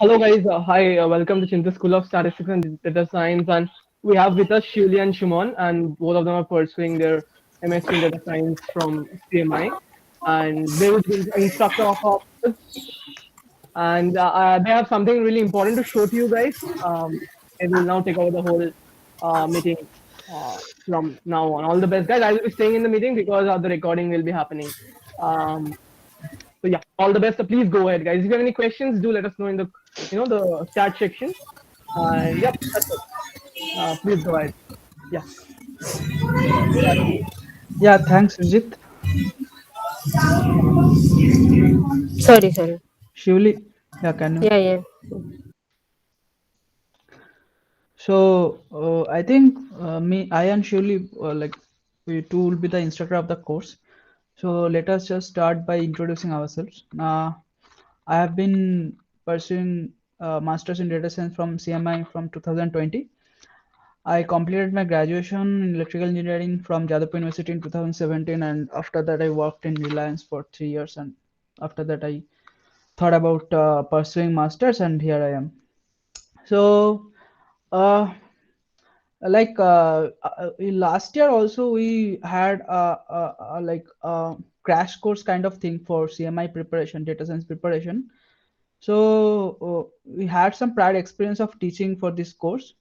Hello guys, hi, welcome to Chinta School of Statistics and Data Science, and we have with us Shuli and Shumon, and both of them are pursuing their MSc in Data Science from CMI, and they will be the instructor of ours, and they have something really important to show to you guys. And will now take over the whole meeting from now on. All the best, guys. I will be staying in the meeting because the recording will be happening. Um, so yeah, all the best. So please go ahead, guys. If you have any questions, do let us know in the the chat section. And yep, that's it. Please go ahead. Yeah. Yeah, thanks, Vijit. Sorry. Shivli, yeah, can you? Yeah. So I think I and Shivli, we two will be the instructor of the course. So let us just start by introducing ourselves. I have been pursuing masters in data science from CMI from 2020. I completed my graduation in electrical engineering from Jadavpur University in 2017, and after that I worked in Reliance for 3 years, and after that I thought about pursuing masters, and here I am. So, uh, last year also we had a crash course kind of thing for CMI preparation, data science preparation. So we had some prior experience of teaching for this course.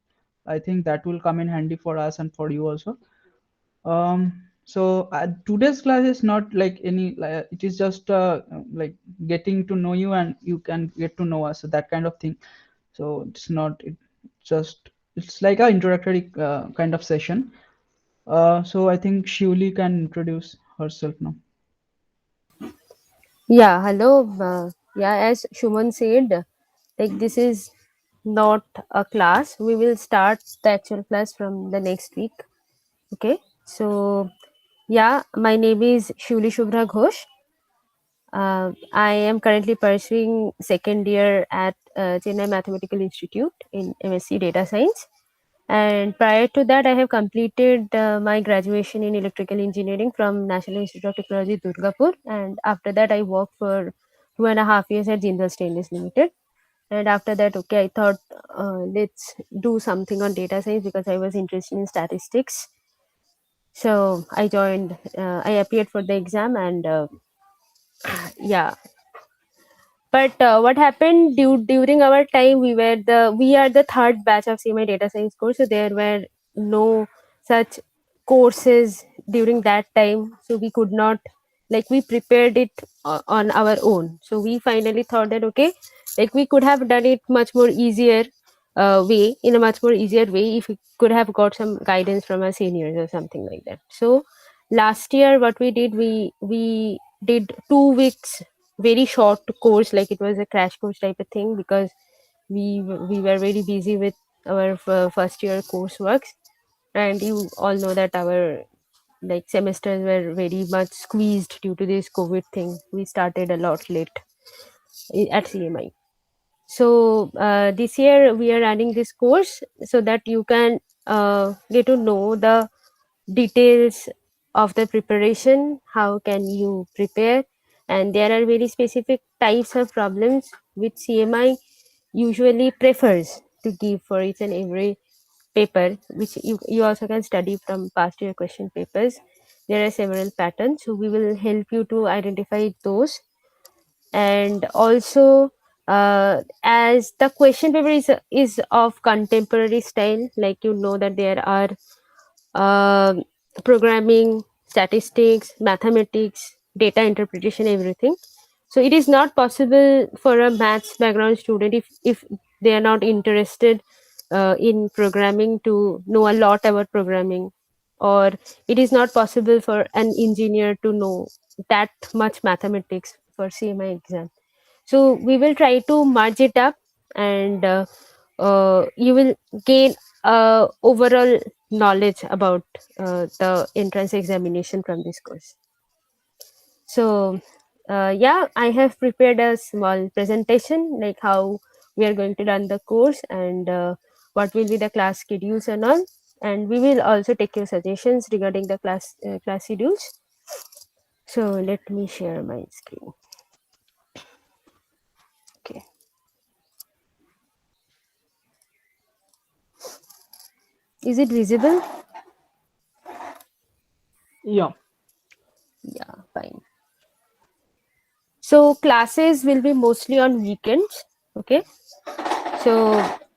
I think that will come in handy for us and for you also. So today's class is not like any, it is just like getting to know you and you can get to know us, so that kind of thing. So it's not, just, it's like a introductory kind of session. So I think Shivli can introduce herself now. Yeah, hello. As Shuman said, like this is not a class. We will start the actual class from the next week. Okay. So, yeah, my name is Shuli Shubhra Ghosh. I am currently pursuing second year at Chennai Mathematical Institute in MSc Data Science. And prior to that, I have completed my graduation in electrical engineering from National Institute of Technology, Durgapur. And after that, I worked for 2.5 years at Jindal Stainless Limited. And after that, okay, I thought let's do something on data science because I was interested in statistics. So I joined, I appeared for the exam, and yeah, but what happened during our time, we are the third batch of CMI data science course, so there were no such courses during that time, so we could not, like, we prepared it on our own. So we finally thought that okay, like we could have done it much more easier way, in a much more easier way, if we could have got some guidance from our seniors or something like that. So last year what we did, we did 2 weeks very short course, like it was a crash course type of thing, because we were very busy with our first year courseworks, and you all know that our like semesters were very much squeezed due to this COVID thing. We started a lot late at CMI. So this year we are running this course so that you can get to know the details of the preparation, how can you prepare, and there are very specific types of problems which CMI usually prefers to give for each and every paper, which you also can study from past year question papers. There are several patterns, so we will help you to identify those. And also, as the question paper is of contemporary style, like you know that there are um programming, statistics, mathematics, data interpretation, everything. So it is not possible for a maths background student, if they are not interested in programming, to know a lot about programming, or it is not possible for an engineer to know that much mathematics for CMI exam. So we will try to merge it up, and you will gain overall knowledge about the entrance examination from this course. So I have prepared a small presentation, like how we are going to run the course, and what will be the class schedules and all. And we will also take your suggestions regarding the class schedules. So let me share my screen. Okay. Is it visible? Yeah. Yeah, fine. So classes will be mostly on weekends. Okay. So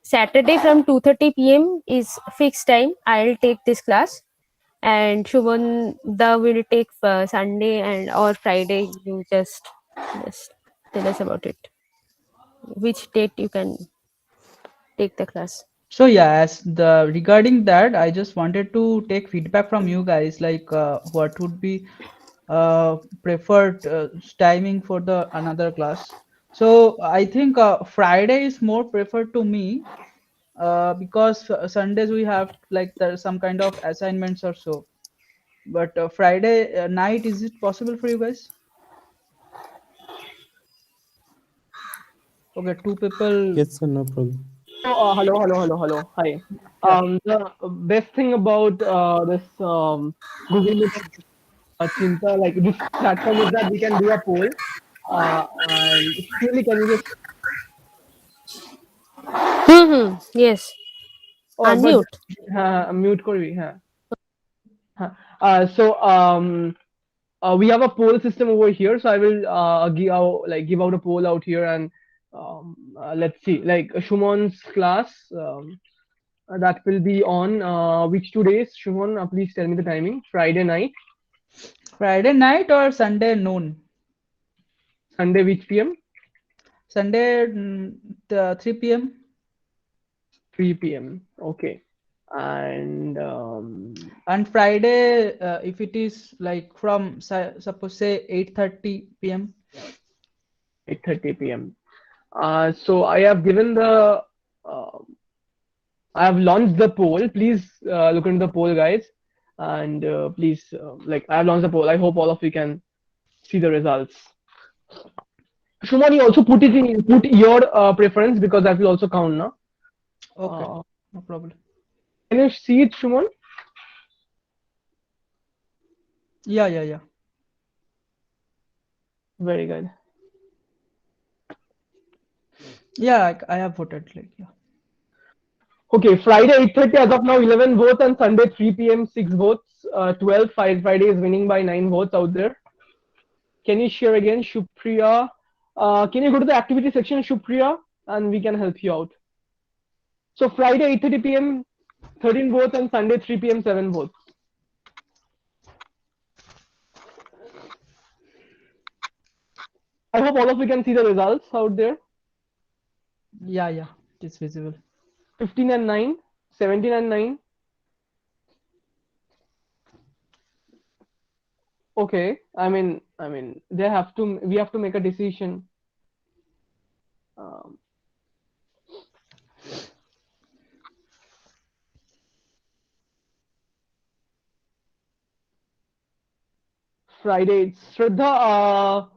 Saturday from 2:30 p.m. is fixed time. I'll take this class, and Shubhan the will take Sunday and or Friday. You just tell us about it. Which date you can take the class? So yeah, as the regarding that, I just wanted to take feedback from you guys, like what would be preferred timing for the another class. So I think Friday is more preferred to me because Sundays we have like there's some kind of assignments or so. But Friday night, is it possible for you guys? Okay, two people. Yes, sir, no problem. So, hello. Hi. Yeah. The best thing about this Google Meet Chinta, like this platform, is that we can do a poll. And surely, can you just Yes. but Unmute. mute kori? So we have a poll system over here. So I will give out a poll out here, and let's see. Like Shuman's class. That will be on which 2 days, Shumon? Please tell me the timing. Friday night, Friday night or Sunday noon? Sunday which PM? Sunday 3 p.m. 3 p.m. Okay. And And Friday, if it is like from suppose say 8:30 p.m. 8:30 p.m. So I have given the uh, I have launched the poll. Please look into the poll, guys, and please like I have launched the poll. I hope all of you can see the results. Shumon, you also put your preference because that will also count, no? Okay, Uh, no problem. can you see it, Shumon? Yeah. Very good. Yeah, I have voted. Like, yeah. Okay, Friday 8:30 as of now 11 votes, and Sunday 3 p.m. 6 votes. 12 Friday is winning by 9 votes out there. Can you share again, Shupriya? Can you go to the activity section, Shupriya, and we can help you out. So Friday 8:30 p.m. 13 votes, and Sunday 3 p.m. 7 votes. I hope all of you can see the results out there. Yeah, it's visible. 15 and 9, 17 and 9. Okay, I mean, we have to make a decision. Um, Friday, Shraddha.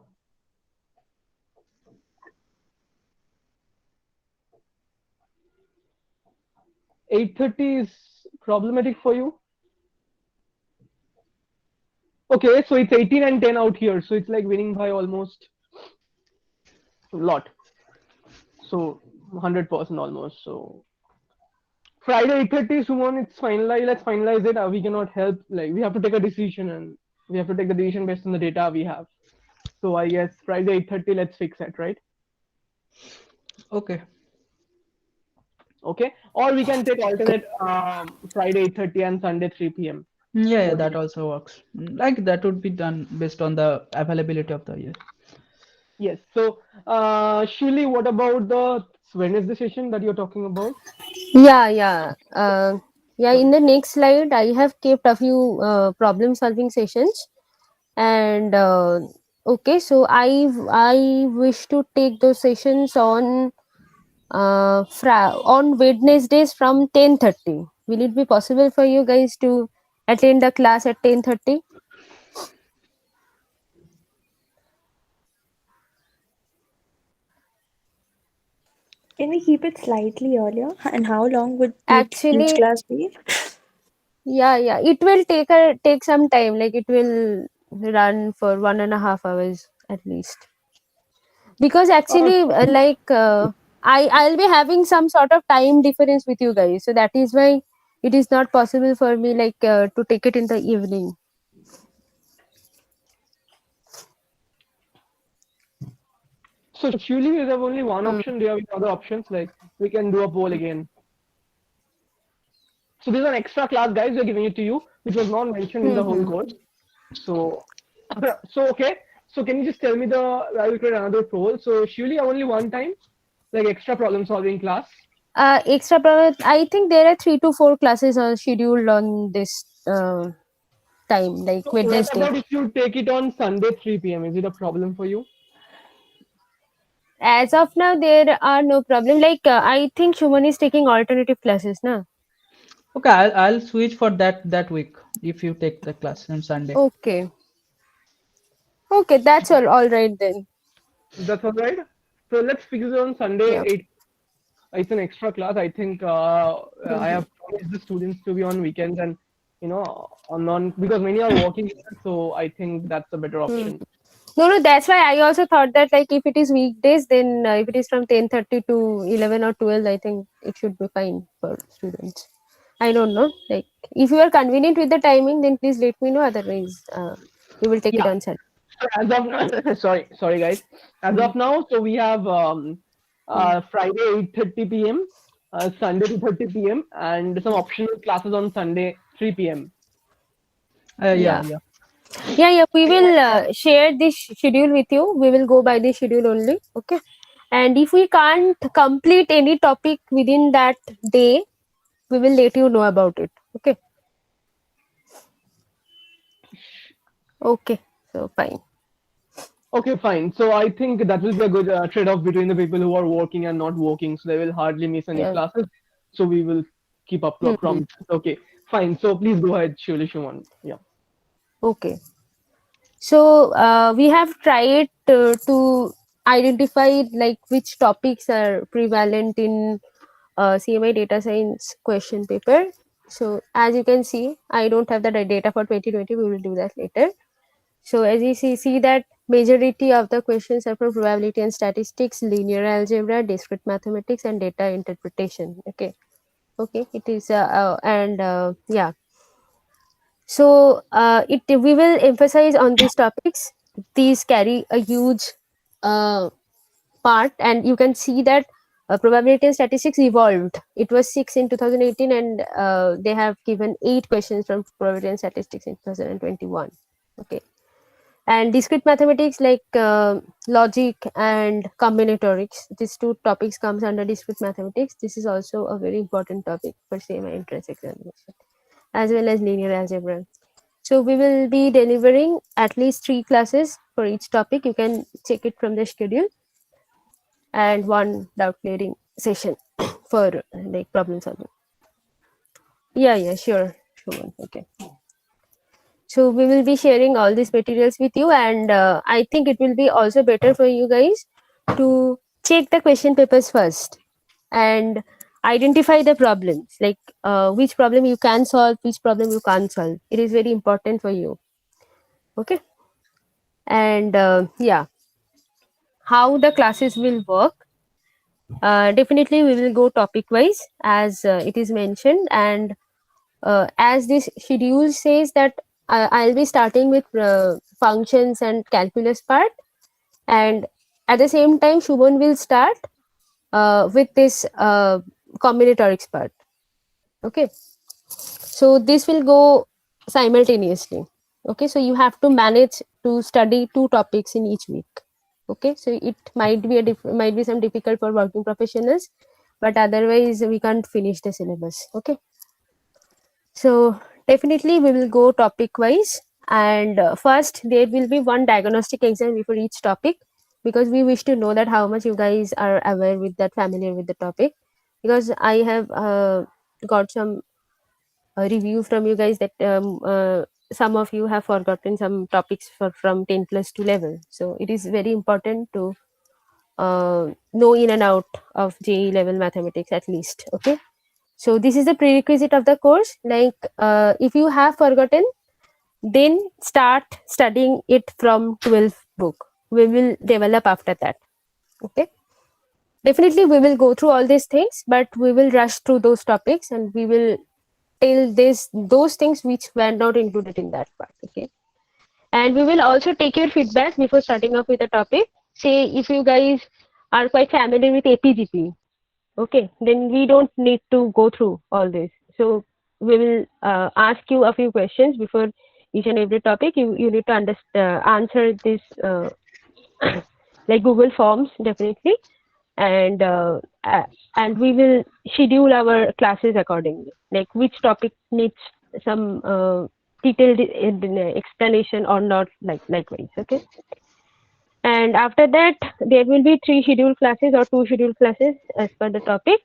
8:30 is problematic for you. Okay, so it's 18 and 10 out here, so it's like winning by almost a lot. So 100% almost. So Friday 8:30, Sumon, it's finalized. Let's finalize it. We cannot help. Like we have to take a decision, and we have to take the decision based on the data we have. So I guess Friday 8:30. Let's fix it, right? Okay. Okay. Or we can take alternate Friday 8:30 and Sunday 3 p.m. Yeah, What do that you- also works. Like that would be done based on the availability of the year. Yes. So Shuli, what about the Wednesday session that you're talking about? Yeah. In the next slide, I have kept a few problem solving sessions, and okay, so I wish to take those sessions on on Wednesdays from 10:30. Will it be possible for you guys to attend the class at 10:30? Can we keep it slightly earlier? And how long would each Actually, class be? yeah, it will take some time. Like it will run for 1.5 hours at least. Because Uh, actually, I'll be having some sort of time difference with you guys, so that is why it is not possible for me like to take it in the evening. So surely we have only one option. Do you have any other options? Like we can do a poll again. So this is an extra class, guys. We're giving it to you, which was not mentioned in the whole course. So, so okay. So can you just tell me I will create another poll. So surely only one time, like extra problem solving class. Extra problem. I think there are 3 to 4 classes are scheduled on this time, like So what Wednesday. about if you take it on Sunday 3 p.m.? Is it a problem for you? As of now, there are no problem. Like I think Shuman is taking alternative classes, na? Okay, I'll switch for that week if you take the class on Sunday. Okay. Okay, that's all right then. That's all right. So let's fix it on Sunday Yeah. 8. It's an extra class. I think I have promised the students to be on weekends and on because many are working, so I think that's a better option. No, that's why I also thought that like if it is weekdays, then if it is from 10:30 to 11 or 12, I think it should be fine for students. I don't know. Like if you are convenient with the timing, then please let me know. Otherwise, we will take it Yeah. on Sunday. So as of now, sorry guys. As of now, so we have Friday 8:30 p.m., Sunday 2:30 p.m., and some optional classes on Sunday 3 p.m. Yeah. Yeah. We will share this schedule with you. We will go by the schedule only. Okay. And if we can't complete any topic within that day, we will let you know about it. Okay. Okay. So fine. Okay, fine. So I think that will be a good trade-off between the people who are working and not working. So they will hardly miss any Yeah. classes. So we will keep up from. Okay, fine. So please go ahead, Shuli Shuman. Yeah. Okay. So we have tried to identify like which topics are prevalent in CMI data science question paper. So as you can see, I don't have the data for 2020. We will do that later. So as you see that majority of the questions are for probability and statistics, linear algebra, discrete mathematics, and data interpretation. Okay. It is yeah. So we will emphasize on these topics. These carry a huge part, and you can see that probability and statistics evolved. It was 6 in 2018, and they have given 8 questions from probability and statistics in 2021. Okay. And discrete mathematics like logic and combinatorics, these 2 topics comes under discrete mathematics. This is also a very important topic for CMI entrance examination, as well as linear algebra. So we will be delivering at least 3 classes for each topic. You can check it from the schedule, and 1 doubt clearing session for like problem solving. Yeah, sure. Okay. So we will be sharing all these materials with you, and I think it will be also better for you guys to check the question papers first and identify the problems, like which problem you can solve, which problem you can't solve. It is very important for you. Okay. And yeah, how the classes will work. Definitely we will go topic wise as it is mentioned, and as this schedule says that I'll be starting with functions and calculus part, and at the same time Shubhan will start with this combinatorics part. Okay, so this will go simultaneously. Okay, so you have to manage to study 2 topics in each week. Okay, so it might be might be some difficult for working professionals, but otherwise we can't finish the syllabus. Okay, so definitely we will go topic wise, and first there will be 1 diagnostic exam before each topic, because we wish to know that how much you guys are aware with that, familiar with the topic, because I have got some review from you guys that some of you have forgotten some topics from 10 plus 2 level. So it is very important to know in and out of JEE level mathematics at least. Okay, so this is the prerequisite of the course. Like if you have forgotten, then start studying it from 12th book. We will develop after that. Okay, definitely we will go through all these things, but we will rush through those topics and we will till this those things which were not included in that part. Okay, and we will also take your feedback before starting off with the topic. Say if you guys are quite familiar with APGP, okay, then we don't need to go through all this. So we will ask you a few questions before each and every topic. You need to answer this like Google Forms definitely, and and we will schedule our classes accordingly. Like which topic needs some detailed explanation or not, like likewise. Okay. And after that, there will be 3 scheduled classes or 2 scheduled classes as per the topic.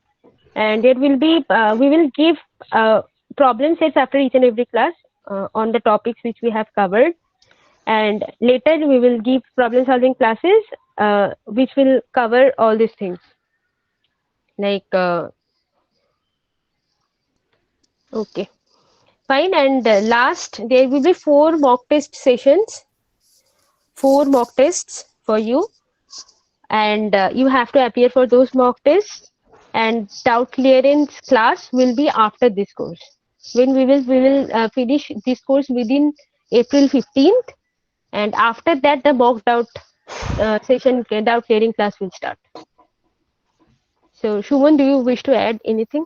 And there will be, we will give problem sets after each and every class on the topics which we have covered. And later we will give problem solving classes which will cover all these things. Like, okay, fine. And last, there will be 4 mock test sessions, 4 mock tests for you. And you have to appear for those mock tests, and doubt clearance class will be after this course, when we will finish this course within April 15th, and after that the mock doubt session, doubt clearing class will start. So Shuman, do you wish to add anything?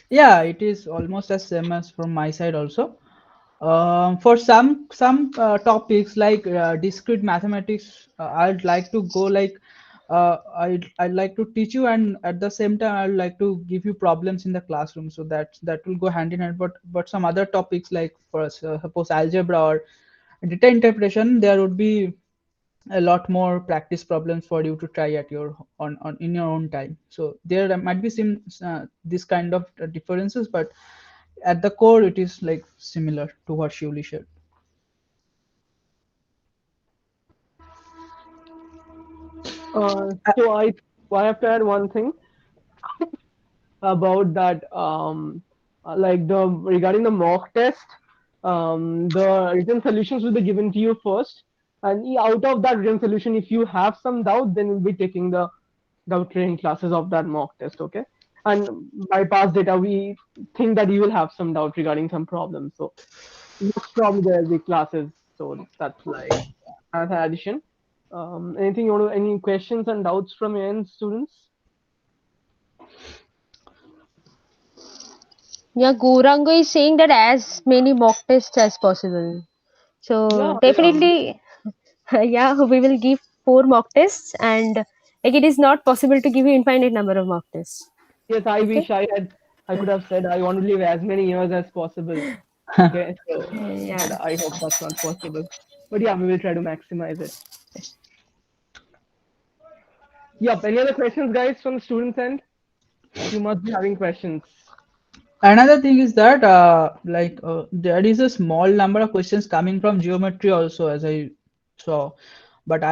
Yeah, it is almost as same as from my side also. For some topics like discrete mathematics, I'd like to go like I'd like to teach you, and at the same time I'd like to give you problems in the classroom, so that will go hand in hand. But some other topics like for suppose algebra or data interpretation, there would be a lot more practice problems for you to try at your on in your own time. So there might be some this kind of differences, but at the core it is like similar to what Shivli shared. So I have to add one thing about that. Like the regarding the mock test, the written solutions will be given to you first, and out of that written solution, if you have some doubt, then we'll be taking the doubt clearing classes of that mock test. Okay, and by past data, we think that you will have some doubt regarding some problems. So most probably there will be classes. So that's like as an addition. Anything you want to, any questions and doubts from your end, students? Yeah, Gourango is saying that as many mock tests as possible. So Yeah, definitely, yeah, we will give 4 mock tests, and like it is not possible to give you infinite number of mock tests. yes, I Okay. wish I could have said I want to live as many years as possible. Okay, so Yeah. but I hope that's not possible. But yeah, we will try to maximize it. Yep. Any other questions, guys, from the students' end? You must be having questions. Another thing is that there is a small number of questions coming from geometry also, as I saw, but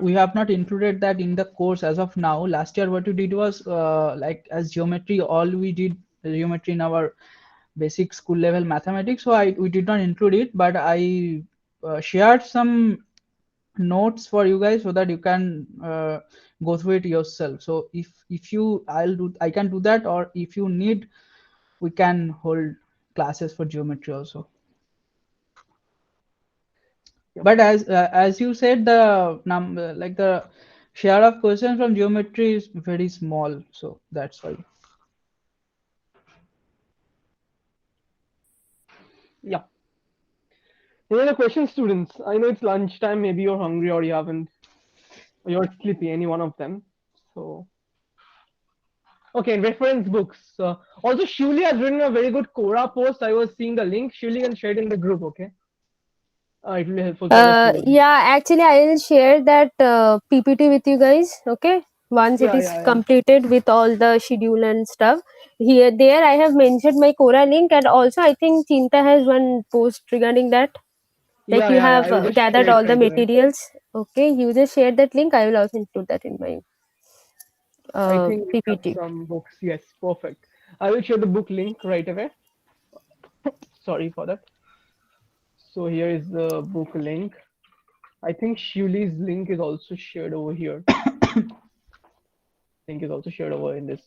we have not included that in the course as of now. Last year what we did was like as geometry, all we did geometry in our basic school level mathematics, so we did not include it, but I shared some notes for you guys so that you can go through it yourself. So if you I can do that, or if you need, we can hold classes for geometry also. Yep. But as you said, the number, like the share of questions from geometry is very small, so that's why. Yeah. Any other questions, students? I know it's lunchtime. Maybe you're hungry or you haven't, or you're sleepy. Any one of them. So okay, reference books. Also, Shuli has written a very good Quora post. I was seeing the link. Shuli can share it in the group. Okay. It will be helpful for the students. Yeah, actually, I will share that PPT with you guys. Okay, once it Yeah, is yeah, yeah. completed with all the schedule and stuff. Here, there, I have mentioned my Quora link, and also I think Chinta has one post regarding that. Like Yeah, you yeah, yeah. have I will just share gathered it all the right away. materials. Okay, you just share that link. I will also include that in my I think we have PPT. some books. Yes, perfect. I will share the book link right away. Sorry for that. So here is the book link. I think Shuli's link is also shared over here. Link is also shared over in this.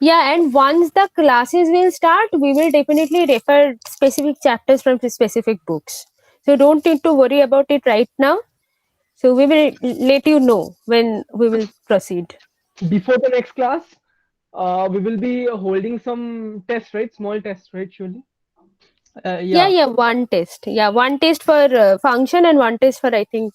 Yeah, and once the classes will start, we will definitely refer specific chapters from specific books. So don't need to worry about it right now. So we will let you know when we will proceed. Before the next class, we will be holding some tests, right? Small tests, right? Surely. Yeah, Yeah, yeah, one test. Yeah, one test for function and one test for I think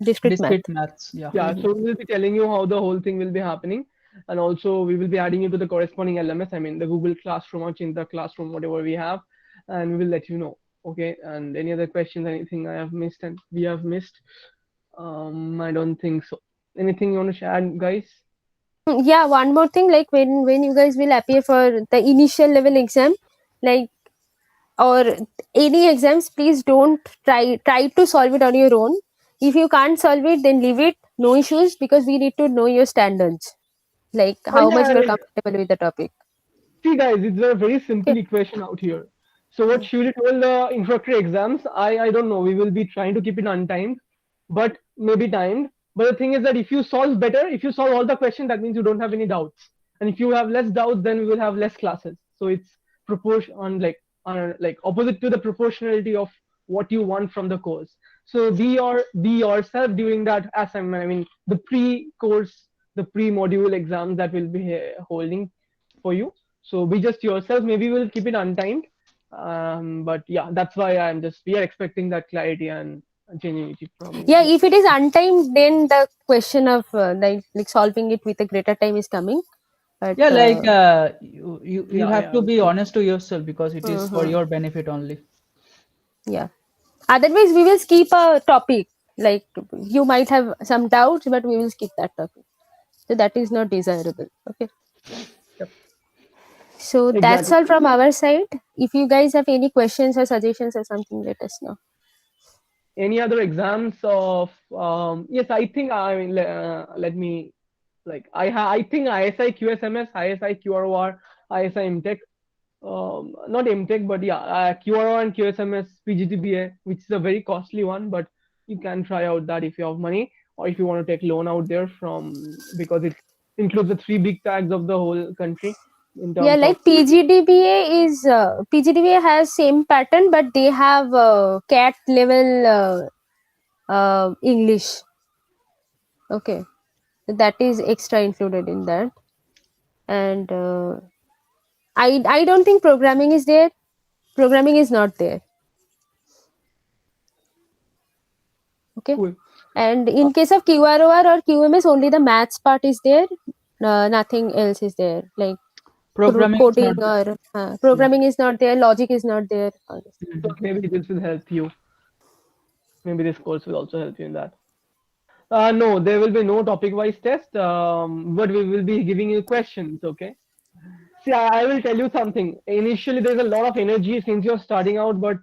discrete math. discrete maths. Yeah. Yeah, Mhm. so we will be telling you how the whole thing will be happening, and also we will be adding you to the corresponding LMS. I mean, the Google Classroom or Chinta Classroom, whatever we have, and we will let you know. Okay. And any other questions, anything I have missed and we have missed? I don't think so. Anything you want to share, guys? Yeah, one more thing, like when you guys will appear for the initial level exam, like or any exams, please don't try to solve it on your own. If you can't solve it, then leave it, no issues, because we need to know your standards, like Oh how much yeah, you are comfortable with the topic. see, guys, it's a very Okay. simple equation out here. So what Shuri told the introductory exams, I don't know. We will be trying to keep it untimed, but maybe timed. But the thing is that if you solve better, if you solve all the questions, that means you don't have any doubts. And if you have less doubts, then we will have less classes. So it's proportion like opposite to the proportionality of what you want from the course. So be yourself during that assignment. I mean the pre-course, the pre-module exams that will be holding for you. So be just yourself. Maybe we'll keep it untimed. But yeah, that's why we are expecting that clarity and genuinity from you. Yeah, That's if it is untimed, then the question of like solving it with a greater time is coming. But Yeah, like you yeah, have yeah, to be true. honest to yourself because it is for mhm, your benefit only. yeah. Otherwise, we will skip a topic. Like you might have some doubts, but we will skip that topic. So that is not desirable. Okay. Yep, So that's exactly. all from our side. If you guys have any questions or suggestions or something, let us know. Any other exams of yes, I think I mean let me like I think ISI QSMS, ISI QROR, ISI MTech, not MTech, but yeah, QRO and QSMS PGTBA, which is a very costly one, but you can try out that if you have money or if you want to take loan out there from because it includes the three big tags of the whole country in Yeah, terms of like PGDBA is PGDBA has same pattern, but they have CAT level English. Okay, that is extra included in that, and I don't think programming is there. Programming is not there. Okay, cool. and in case of QROR or QMS, only the maths part is there. Nothing else is there. Like Programming is coding not there. or Yeah. programming is not there. Logic is not there. All this. So Mhm. maybe this will help you. Maybe this course will also help you in that. No, there will be no topic-wise test, but we will be giving you questions. Okay. See, I will tell you something. Initially, there's a lot of energy since you're starting out, but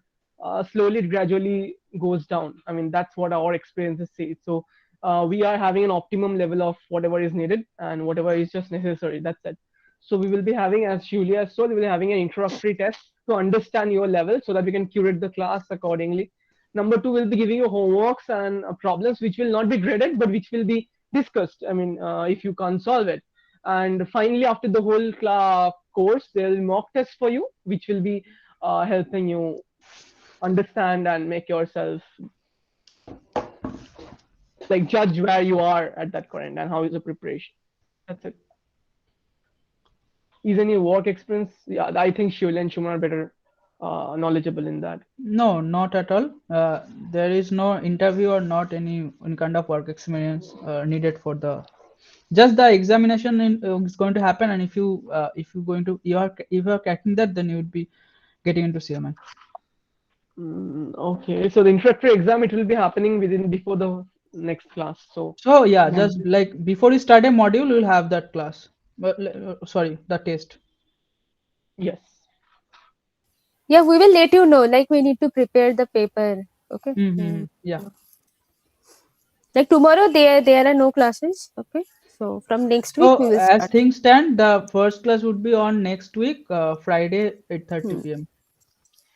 slowly, it gradually goes down. I mean, that's what our experiences say. So, we are having an optimum level of whatever is needed and whatever is just necessary. That's it. So, we will be having, as Julia told, we will be having an introductory test to understand your level so that we can curate the class accordingly. Number two, we'll be giving you homeworks and problems which will not be graded, but which will be discussed. I mean, if you can't solve it, and finally after the whole course there will be mock tests for you which will be helping you understand and make yourself like judge where you are at that current and how is the preparation. That's it. Is any work experience? Yeah, I think Shule and Shuman are better knowledgeable in that. No, not at all. There is no interview or not any kind of work experience needed for the just the examination is going to happen, and if you going to if you are cracking that, then you would be getting into CMI. Okay, so the introductory exam it will be happening within before the next class. So So yeah, that just like before you start a module, you'll have that class. But sorry, the test. yes. Yeah, we will let you know. Like we need to prepare the paper. Okay. Mm-hmm. Yeah. Like tomorrow there are no classes. Okay. So from next week we So will as start. things stand, the first class would be on next week, Friday, 8:30 Hmm. p.m.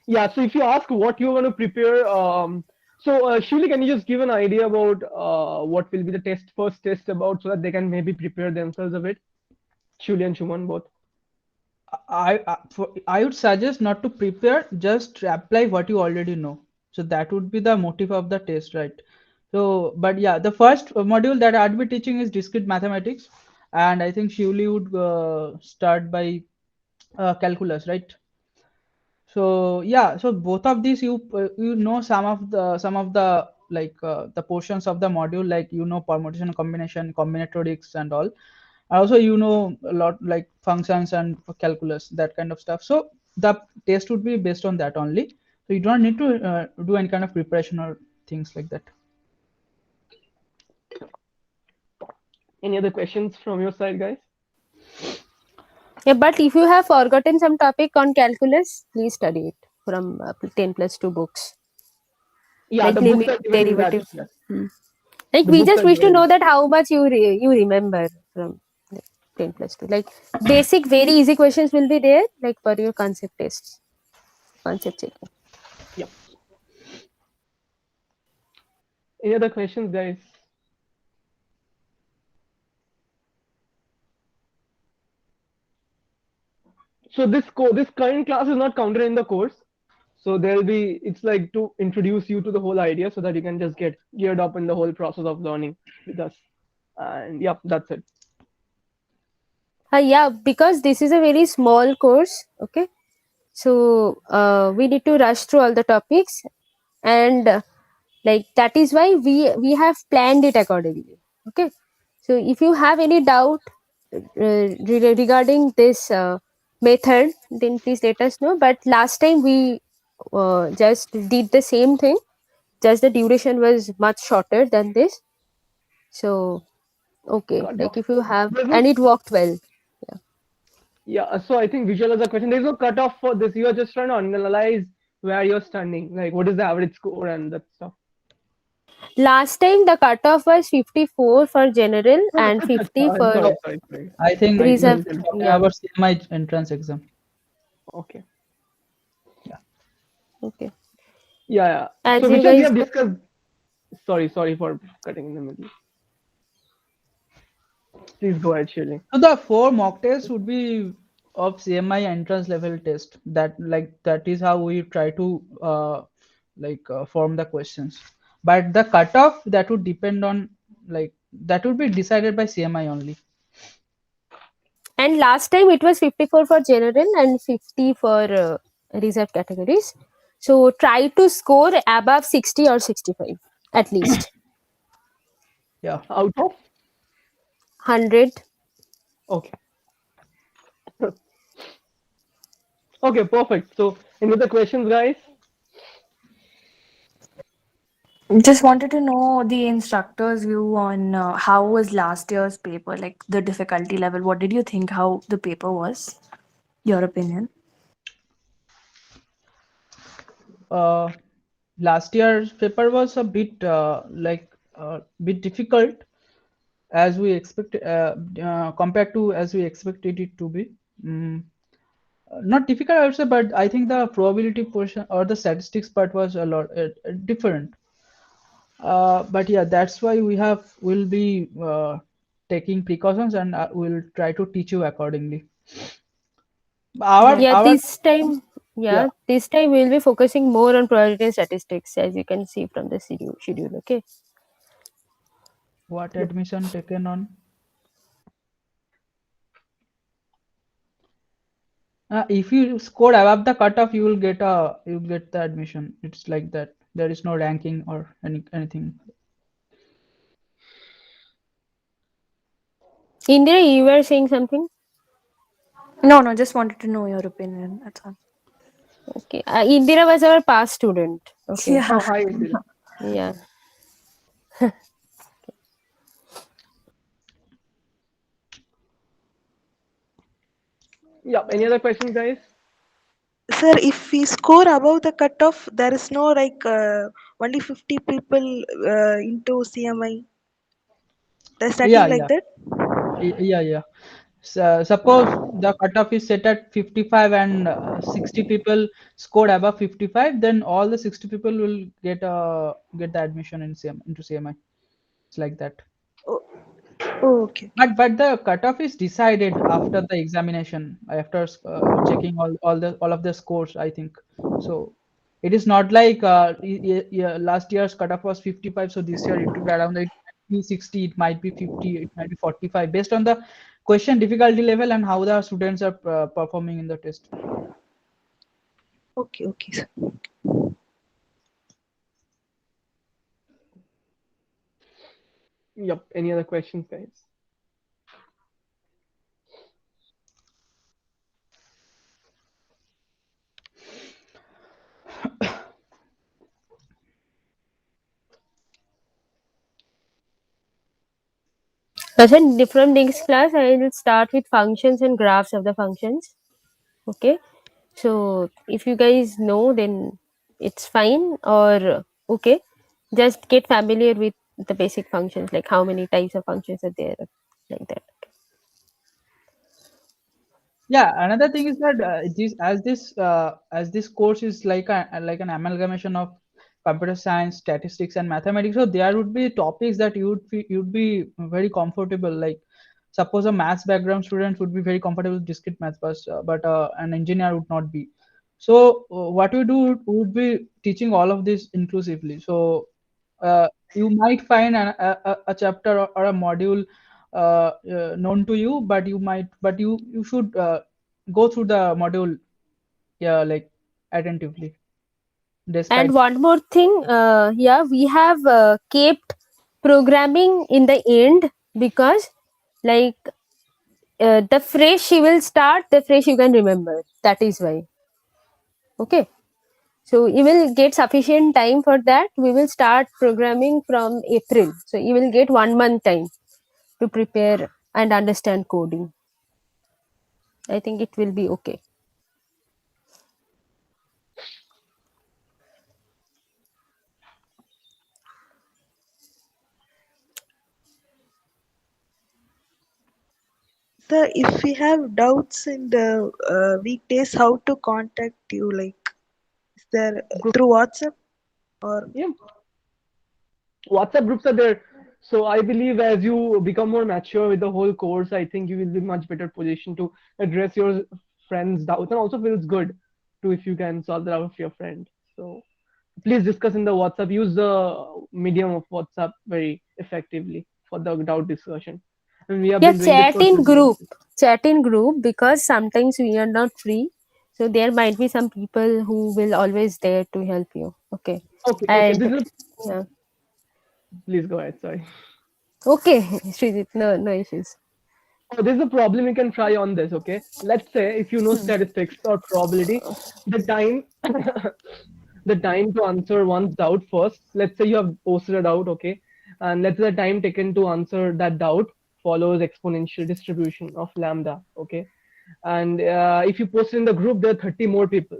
Yeah, so if you ask what you want to prepare, Shuli, can you just give an idea about what will be the first test about so that they can maybe prepare themselves a bit? Shuli and Shuman both. I would suggest not to prepare, just apply what you already know. So that would be the motive of the test, right? So, but yeah, the first module that I'd be teaching is discrete mathematics, and I think Shivli would start by calculus, right? So yeah, so both of these you know some of the like the portions of the module, like permutation, combination, combinatorics, and all. Also a lot like functions and calculus, that kind of stuff. So the test would be based on that only. So you don't need to do any kind of preparation or things like that. Any other questions from your side, guys? Yeah, but if you have forgotten some topic on calculus, please study it from 10+2 books. Yeah, Like the books are limit, given in that. derivative. Yeah, Like the we books just are wish to given. know that how much you remember from like, 10+2. Like basic, very easy questions will be there, like for your concept tests, concept checking. Yeah. Any other questions, guys? So this current class is not counted in the course. So there'll be, it's like to introduce you to the whole idea so that you can just get geared up in the whole process of learning with us. And yeah, that's it. Yeah, because this is a very small course. Okay, so we need to rush through all the topics, and like that is why we have planned it accordingly. Okay, so if you have any doubt regarding this method, then please let us know. But last time we just did the same thing, just the duration was much shorter than this. So okay, Cut like off. if you have, There's no, and it worked well. yeah, so I think visual is a question. There's no cutoff for this. You are just trying to analyze where you're standing, like what is the average score and that stuff. Last time the cutoff was 54 for general No, and 50 I'm for sorry. I think Sorry, you're reserve. talking Yeah. about CMI entrance exam. okay. Okay. Yeah. As So you Vishal, we guys have know, discussed. Sorry for cutting in the middle. Please go ahead, Shirley. So the four mock tests would be of CMI entrance level test. That is how we try to form the questions. But the cutoff, that would depend on, like, that would be decided by CMI only. and last time it was 54 for general and 50 for reserve categories. So try to score above 60 or 65 at least. Yeah. Out of? 100. Okay. Okay, perfect. So any other questions, guys? Just wanted to know the instructor's view on how was last year's paper, like the difficulty level. What did you think how the paper was? Your opinion? Uh, Last year's paper was a bit difficult, as we expect compared to as we expected it to be. Mm, Not difficult, I would say, but I think the probability portion or the statistics part was a lot different. But yeah, that's why we'll be taking precautions, and we'll try to teach you accordingly. Right. Yeah, Our this time, Yeah, yeah, this time we'll be focusing more on probability and statistics, as you can see from the schedule. Okay. what admission taken on? If you score above the cutoff, you get the admission. It's like that. There is no ranking or anything. Indira, you were saying something? No, just wanted to know your opinion. That's all. Okay. Indira was our past student. Okay. Yeah. Oh, hi, Indira. Yeah. Yeah. Any other questions, guys? Sir, if we score above the cutoff, there is no only 50 people into CMI. There's Yeah, nothing like yeah, that. yeah. So, suppose the cutoff is set at 55 and 60 people scored above 55, then all the 60 people will get the admission into CMI. It's like that. Oh, Oh, okay. But the cutoff is decided after the examination, after checking all of the scores, I think. So it is not like last year's cutoff was 55, so this year it will be around like 60, it might be 50, it might be 45, based on the question difficulty level and how the students are performing in the test. Okay, okay, sir. Yep. Any other questions, guys? Person, from next class, I will start with functions and graphs of the functions. Okay. So if you guys know, then it's fine. Or okay, just get familiar with the basic functions, like how many types of functions are there, like that. Yeah, another thing is that as this course is like an amalgamation of computer science, statistics, and mathematics. So there would be topics that you'd be very comfortable. Like suppose a maths background student would be very comfortable with discrete maths, but an engineer would not be. So what we do would be teaching all of this inclusively. So you might find a chapter or a module known to you, but you should go through the module, yeah, like attentively, And despite. one more thing, yeah, we have kept programming in the end because, like, the phrase she will start, the phrase you can remember. That is why. Okay. So you will get sufficient time for that. We will start programming from April. So you will get 1 month time to prepare and understand coding. I think it will be okay. Sir, if we have doubts in the weekdays, how to contact you? Like, is there Group. through WhatsApp or? Yeah. WhatsApp groups are there. So I believe as you become more mature with the whole course, I think you will be much better position to address your friends' doubts, and also feels good too if you can solve the doubt of your friend. So please discuss in the WhatsApp. Use the medium of WhatsApp very effectively for the doubt discussion. And we have Yeah, been doing this chat for in 20 group. years. Chat in group because sometimes we are not free. So there might be some people who will always there to help you. Okay. Okay, okay. And This is yeah. please go ahead. Sorry. Okay, Srijit, no issues. So there's a problem you can try on this, okay? Let's say if you know statistics or probability, the time the time to answer one's doubt first. Let's say you have posted a doubt, okay? And let's say the time taken to answer that doubt follows exponential distribution of lambda, okay? And if you post in the group, there are 30 more people,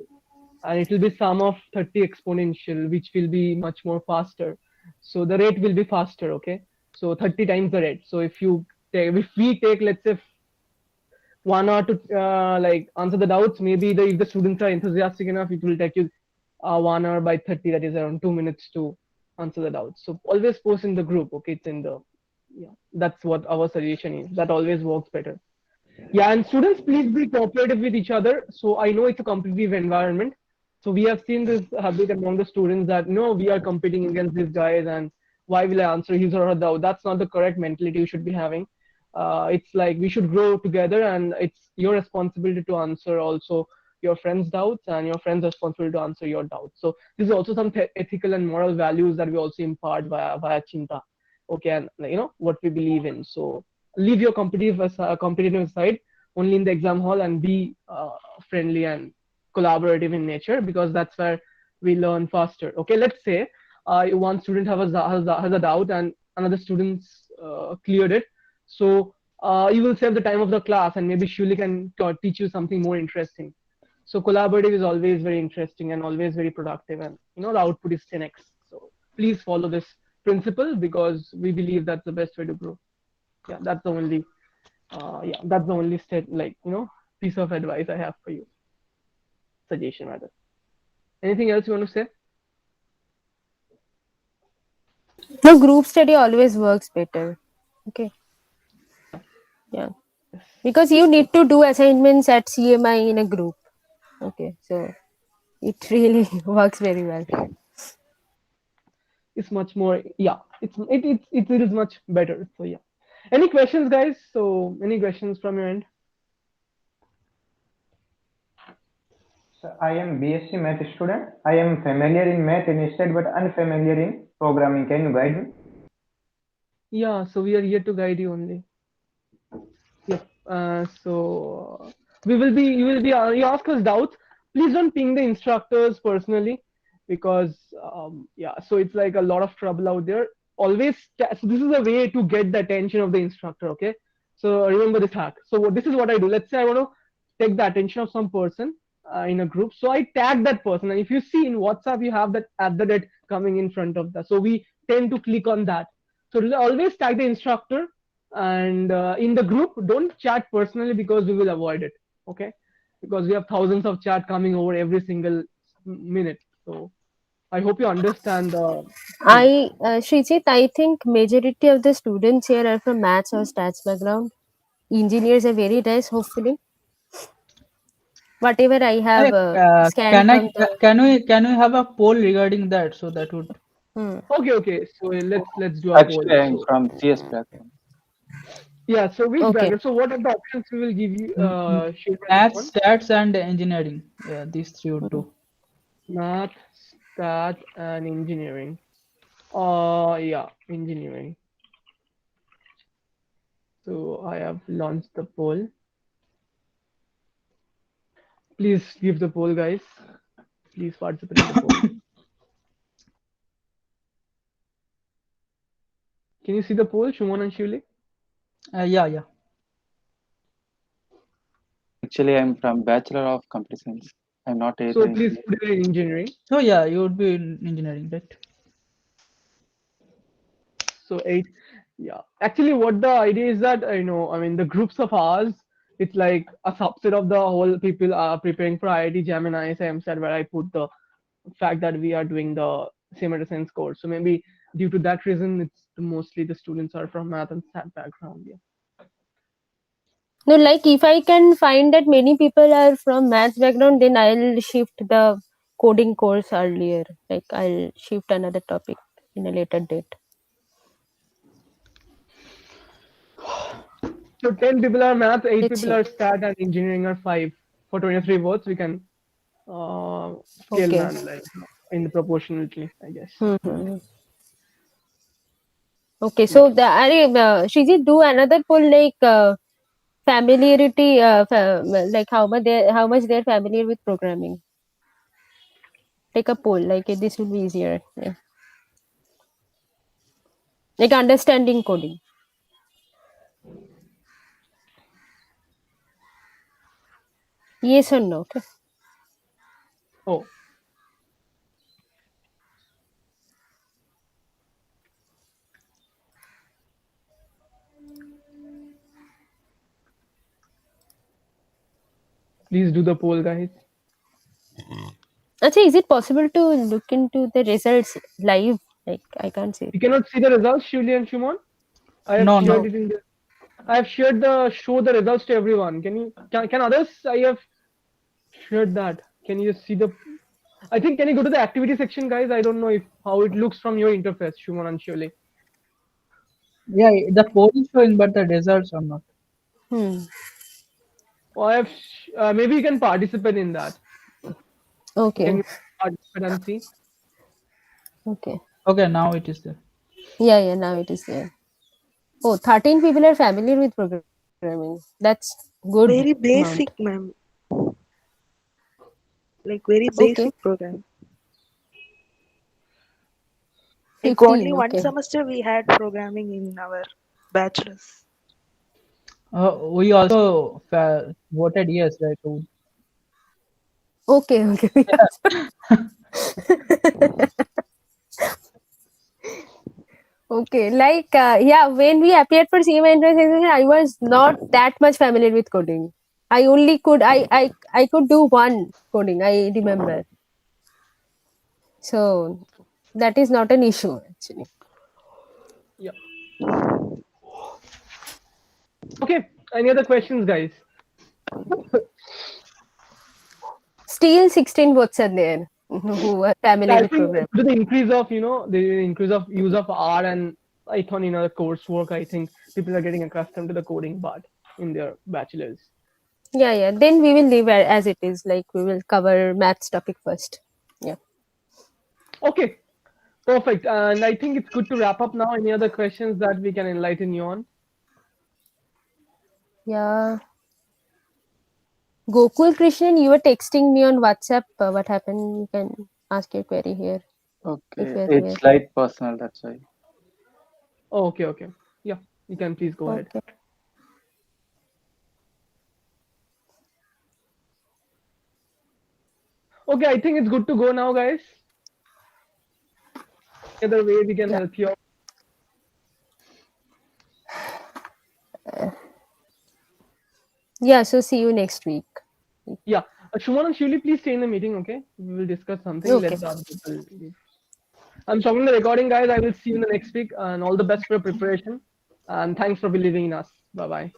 and it will be sum of 30 exponential, which will be much more faster. So the rate will be faster, okay? So 30 times the rate. So if we take, let's say, 1 hour to like answer the doubts, maybe if the students are enthusiastic enough, it will take you 1 hour by 30, that is around 2 minutes to answer the doubts. So always post in the group, okay? It's in the, yeah, that's what our suggestion is. That always works better. Yeah, and students, please be cooperative with each other. So I know it's a competitive environment. So we have seen this habit among the students that no, we are competing against these guys, and why will I answer his or her doubt? That's not the correct mentality you should be having. It's like we should grow together, and it's your responsibility to answer also your friends' doubts, and your friends' responsibility to answer your doubts. So this is also some ethical and moral values that we also impart via Chinta. Okay, and what we believe in. So leave your competitive side only in the exam hall, and be friendly and collaborative in nature, because that's where we learn faster. Okay, let's say one student has a doubt and another student's cleared it. So you will save the time of the class, and maybe Shuli can teach you something more interesting. So collaborative is always very interesting and always very productive, and the output is 10x. So please follow this principle, because we believe that's the best way to grow. Yeah, that's the only step, like, piece of advice I have for you. Suggestion rather. Anything else you want to say? No, group study always works better. Okay. Yeah, because you need to do assignments at CMI in a group. Okay, so it really works very well. It's much more, yeah, it is much better. So yeah. Any questions, guys? So any questions from your end? So I am BSc Math student. I am familiar in math instead but unfamiliar in programming. Can you guide me? Yeah, so we are here to guide you only. Yep. So we will be, you will be, you ask us doubts. Please don't ping the instructors personally because, yeah, so it's like a lot of trouble out there. Always, so this is a way to get the attention of the instructor, okay? So remember this hack. So this is what I do. Let's say I want to take the attention of some person in a group. So I tag that person. And if you see in WhatsApp, you have that at the date coming in front of that. So we tend to click on that. So always tag the instructor, and in the group don't chat personally because we will avoid it, okay, because we have thousands of chat coming over every single minute. So I hope you understand the thing. Srijit, I think majority of the students here are from maths or stats background. Engineers are very less, hopefully. Whatever I have scanned from the. can we have a poll regarding that? So that would. Okay, so let's do a poll. Actually, I'm So from CS background. yeah, so which Okay. background, so what are the options we will give you, Maths, stats, and engineering. Yeah, these three would do. math, stat, and engineering. Yeah, engineering. So I have launched the poll. Please give the poll, guys. Please participate in the poll. Can you see the poll, Shumon and Shivli? Yeah. Actually, I'm from Bachelor of Computer Science. I'm not either So please engineer. put it in engineering. So yeah, you would be in engineering, right? So 8. Yeah. Actually, what the idea is that, I mean, the groups of ours, it's like a subset of the whole people are preparing for IIT JAM and ISM set, where I put the fact that we are doing the semi science course. So maybe due to that reason, it's mostly the students are from math and stat background. Yeah. No, like if I can find that many people are from maths background, then I'll shift the coding course earlier. Like I'll shift another topic in a later date. So 10 people are math, 8 Let's people see. are stat, and engineering are 5. For 23 votes, we can scale Okay. man like in the proportionality, I guess. Mm-hmm. Okay, so the Shriji, do another poll like familiarity, like how much they're familiar with programming. Take a poll, like this will be easier. Yeah. Like understanding coding. Yes or no? Okay. Oh, please do the poll, guys. Actually, is it possible to look into the results live? Like I can't see it. You cannot see the results, Shuli and Shumon. I have No. shared it in the. I have shared show the results to everyone. Can others? I have shared that. Can you see the? I think can you go to the activity section, guys? I don't know if how it looks from your interface, Shumon and Shuli. Yeah, the poll is showing, but the results are not. Or I have maybe you can participate in that. Okay. Can you participate and see? Okay. Okay, now it is there. Yeah, now it is there. Oh, 13 people are familiar with programming. That's good Very amount. basic, ma'am. Like very Okay. basic program. Like 15, only one okay. semester we had programming in our bachelor's. We also voted yes, right? Okay. Okay, like yeah, when we appeared for CMA entrance examination, I was not that much familiar with coding. I only could I could do one coding. I remember. So that is not an issue actually. Yeah. Okay. Any other questions, guys? Still 16 bots are there who are familiar I with think program. with the increase of the increase of use of R and Python in our coursework, I think people are getting accustomed to the coding part in their bachelors. Yeah. Then we will leave as it is. Like we will cover maths topic first. Yeah. Okay, perfect. And I think it's good to wrap up now. Any other questions that we can enlighten you on? Yeah. Gokul Krishnan, you were texting me on WhatsApp. What happened? You can ask your query here if Okay, you're here. it's light personal, that's why. Oh, okay. Yeah, you can please go ahead. Okay. Okay, I think it's good to go now, guys. Any other way we can Yeah. help you out? Yeah. So see you next week. Yeah. Shuman and Shuli, please stay in the meeting, okay? We will discuss something. Okay. Let the other people leave. I'm stopping the recording, guys. I will see you in the next week, and all the best for your preparation. And thanks for believing in us. Bye bye.